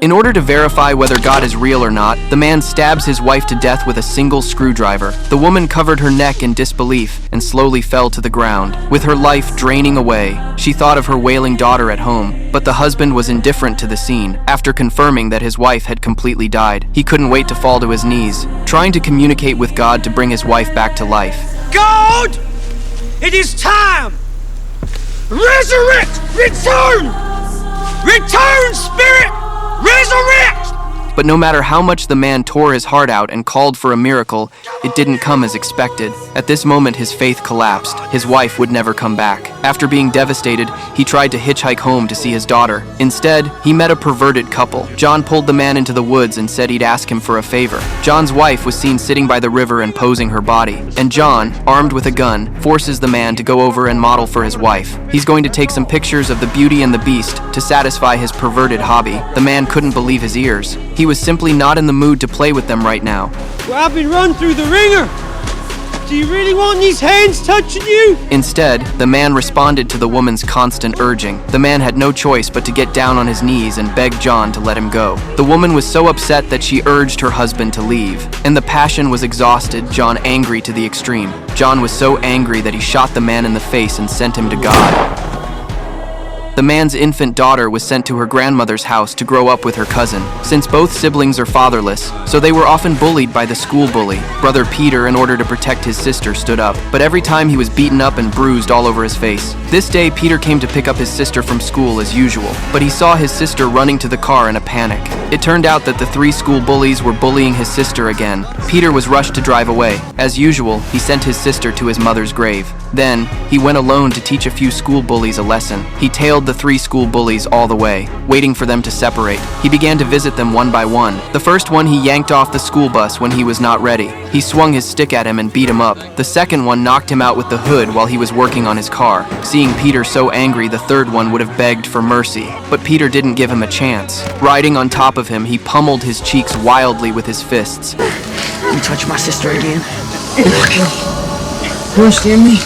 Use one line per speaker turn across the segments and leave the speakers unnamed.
In order to verify whether God is real or not, the man stabs his wife to death with a single screwdriver. The woman covered her neck in disbelief and slowly fell to the ground. With her life draining away, she thought of her wailing daughter at home, but the husband was indifferent to the scene. After confirming that his wife had completely died, he couldn't wait to fall to his knees, trying to communicate with God to bring his wife back to life.
God! It is time! Resurrect! Return! Return, Spirit! Resurrect!
But no matter how much the man tore his heart out and called for a miracle, it didn't come as expected. At this moment, his faith collapsed. His wife would never come back. After being devastated, he tried to hitchhike home to see his daughter. Instead, he met a perverted couple. John pulled the man into the woods and said he'd ask him for a favor. John's wife was seen sitting by the river and posing her body. And John, armed with a gun, forces the man to go over and model for his wife. He's going to take some pictures of the Beauty and the Beast to satisfy his perverted hobby. The man couldn't believe his ears. He was simply not in the mood to play with them right now.
Well, I've been run through the ringer. Do you really want these hands touching you?
Instead, the man responded to the woman's constant urging. The man had no choice but to get down on his knees and beg John to let him go. The woman was so upset that she urged her husband to leave. And the passion was exhausted, John angry to the extreme. John was so angry that he shot the man in the face and sent him to God. The man's infant daughter was sent to her grandmother's house to grow up with her cousin, since both siblings are fatherless, so they were often bullied by the school bully. Brother Peter, in order to protect his sister, stood up, but every time he was beaten up and bruised all over his face. This day, Peter came to pick up his sister from school as usual, but he saw his sister running to the car in a panic. It turned out that the 3 school bullies were bullying his sister again. Peter was rushed to drive away. As usual, he sent his sister to his mother's grave. Then, he went alone to teach a few school bullies a lesson. He tailed the 3 school bullies all the way, waiting for them to separate. He began to visit them one by one. The first one he yanked off the school bus when he was not ready. He swung his stick at him and beat him up. The second one knocked him out with the hood while he was working on his car. Seeing Peter so angry, the third one would have begged for mercy, but Peter didn't give him a chance. Riding on top of him, he pummeled his cheeks wildly with his fists.
You touch my sister again. You understand me?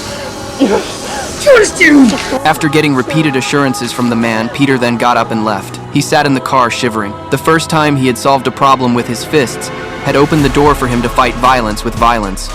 After getting repeated assurances from the man, Peter then got up and left. He sat in the car shivering. The first time he had solved a problem with his fists had opened the door for him to fight violence with violence.